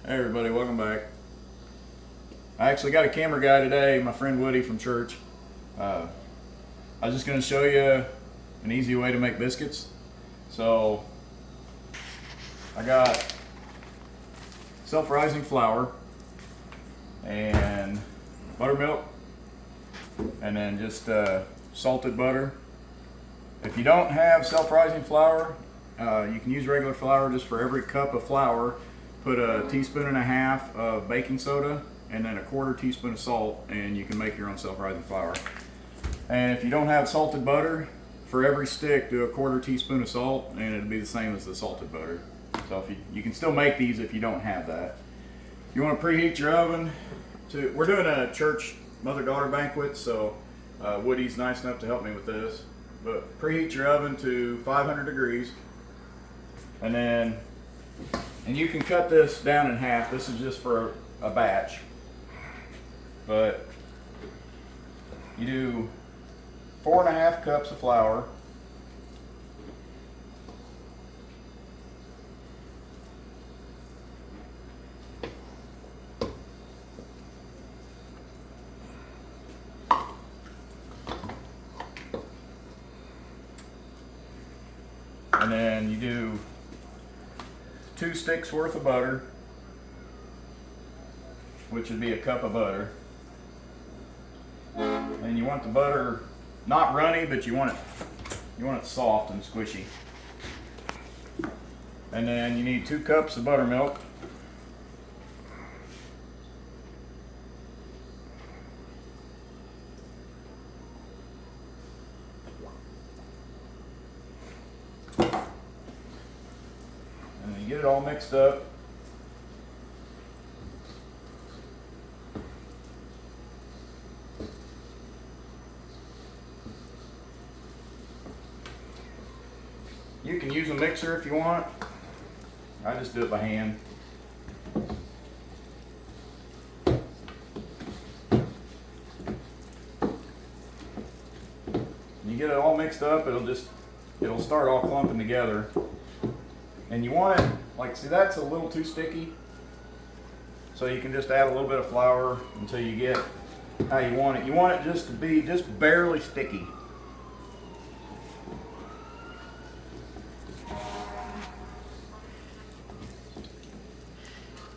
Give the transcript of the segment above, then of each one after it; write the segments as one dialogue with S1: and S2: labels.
S1: Hey everybody, welcome back. I actually got a camera guy today, my friend Woody from church. I was just going to show you an easy way to make biscuits. So I got self-rising flour and buttermilk and then just salted butter. If you don't have self-rising flour, you can use regular flour. Just for every cup of flour, put a teaspoon and a half of baking soda and then a quarter teaspoon of salt, and you can make your own self-rising flour. And if you don't have salted butter, for every stick do a quarter teaspoon of salt, and it'll be the same as the salted butter. So if you can still make these if you don't have that. You want to preheat your oven to, we're doing a church mother-daughter banquet, so Woody's nice enough to help me with this. But preheat your oven to 500 degrees, and you can cut this down in half. This is just for a batch, but you do 4.5 cups of flour, and then you do 2 sticks worth of butter, which would be a cup of butter. And you want the butter not runny, but you want it soft and squishy. And then you need 2 cups of buttermilk. And you get it all mixed up. You can use a mixer if you want. I just do it by hand. You get it all mixed up, it'll start all clumping together. And you want it, like, see, that's a little too sticky. So you can just add a little bit of flour until you get how you want it. You want it just to be just barely sticky.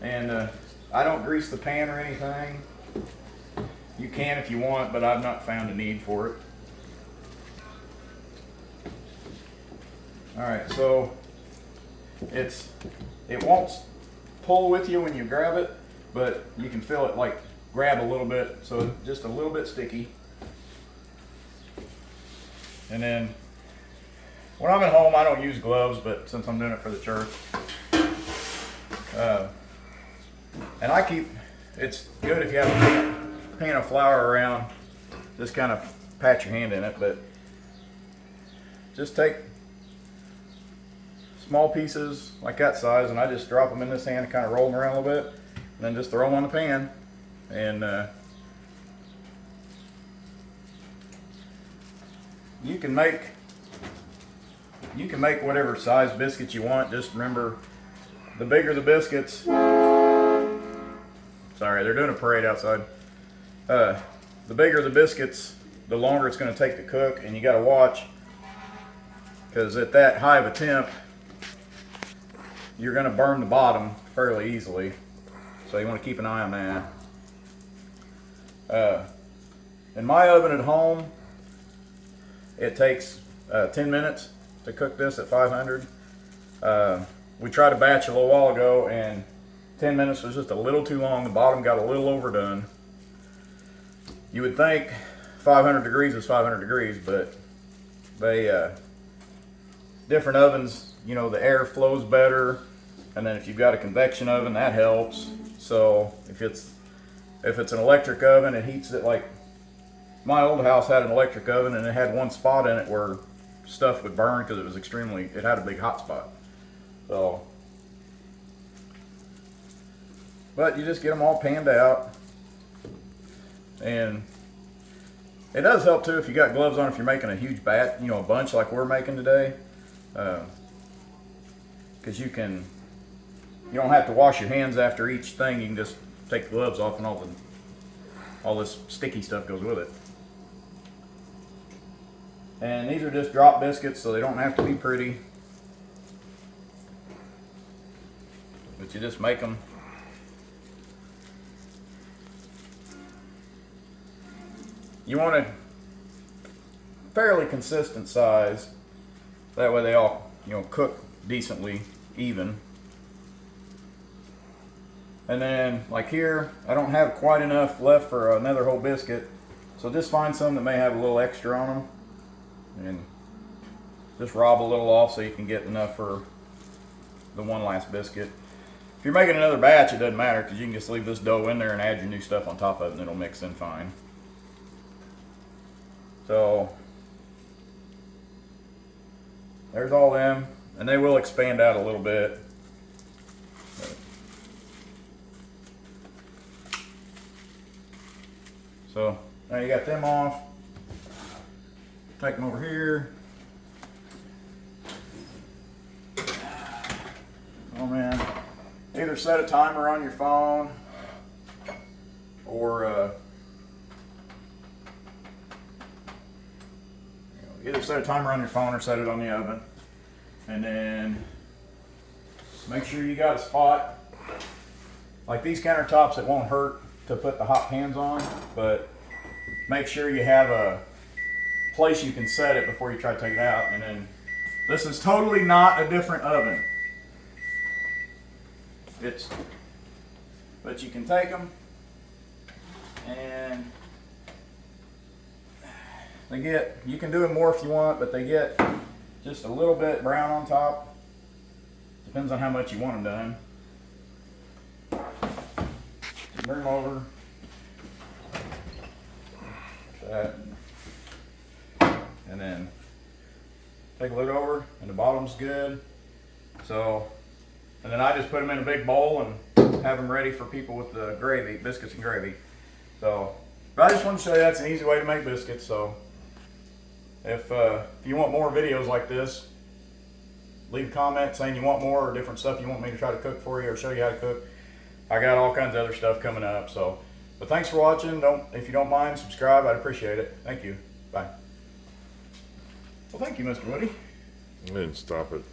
S1: And I don't grease the pan or anything. You can if you want, but I've not found a need for it. Alright, so it won't pull with you when you grab it, but you can feel it like grab a little bit, so it's just a little bit sticky. And then when I'm at home, I don't use gloves, but since I'm doing it for the church, and it's good if you have a pan of flour around, just kind of pat your hand in it, but just take small pieces like that size, and I just drop them in this hand and kind of roll them around a little bit, and then just throw them on the pan. And you can make whatever size biscuits you want. Just remember, the bigger the biscuits, sorry, they're doing a parade outside. The bigger the biscuits, the longer it's going to take to cook, and you got to watch, because at that high of a temp, you're going to burn the bottom fairly easily. So you want to keep an eye on that. In my oven at home, it takes 10 minutes to cook this at 500. We tried a batch a little while ago, and 10 minutes was just a little too long. The bottom got a little overdone. You would think 500 degrees is 500 degrees, but different ovens, you know, the air flows better, and then if you've got a convection oven, that helps. So if it's an electric oven, it heats it. Like my old house had an electric oven, and it had one spot in it where stuff would burn because it had a big hot spot. So, but you just get them all panned out, and it does help too if you got gloves on, if you're making a huge batch, you know, a bunch like we're making today, because you can You don't have to wash your hands after each thing. You can just take the gloves off and all this sticky stuff goes with it. And these are just drop biscuits, so they don't have to be pretty. But you just make them. You want a fairly consistent size. That way they all, cook decently even. And then, like here, I don't have quite enough left for another whole biscuit. So just find some that may have a little extra on them. And just rob a little off so you can get enough for the one last biscuit. If you're making another batch, it doesn't matter because you can just leave this dough in there and add your new stuff on top of it and it'll mix in fine. So there's all them, and they will expand out a little bit. So now you got them off. Take them over here. Oh man, either set a timer on your phone or either set a timer on your phone or set it on the oven. And then make sure you got a spot. Like these countertops, it won't hurt to put the hot pans on, but make sure you have a place you can set it before you try to take it out. And then this is totally not a different oven. But you can take them and you can do them more if you want, but they get just a little bit brown on top. Depends on how much you want them done. Bring them over. That. And then take a look over, and the bottom's good. So, and then I just put them in a big bowl and have them ready for people with the gravy, biscuits and gravy. So, but I just want to show you that's an easy way to make biscuits. So, if you want more videos like this, leave a comment saying you want more or different stuff you want me to try to cook for you or show you how to cook. I got all kinds of other stuff coming up. So, but thanks for watching. If you don't mind, subscribe. I'd appreciate it. Thank you. Bye. Well, thank you, Mr. Woody.
S2: I didn't stop it.